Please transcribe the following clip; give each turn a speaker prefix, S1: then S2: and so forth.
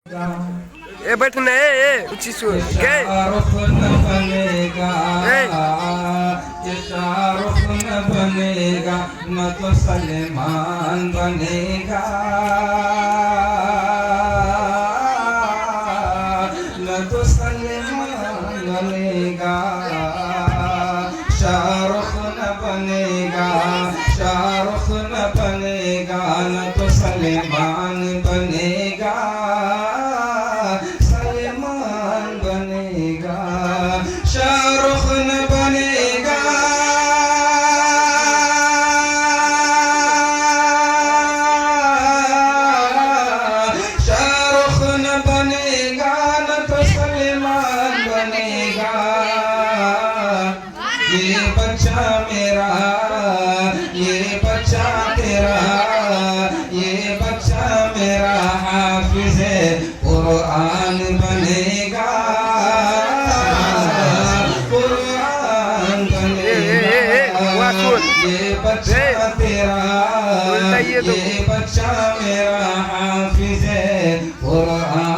S1: ए बैठने ऊंची सु गए
S2: शाहरुख न बनेगा ये शाहरुख न बनेगा न तो सलमान बनेगा न तो सलमान बनेगा शाहरुख न बनेगा शाहरुख न बनेगा न तो सलमान बनेगा सलमान बनेगा शाहरुख न बनेगा शाहरुख न बनेगा न तो सलमान बनेगा ये बच्चा मेरा ये बच्चा तेरा ये बच्चा मेरा हाफिज कुरान बनेगा कुरान बनेगा ये बच्चा तेरा ये बच्चा मेरा हाफिज कुरान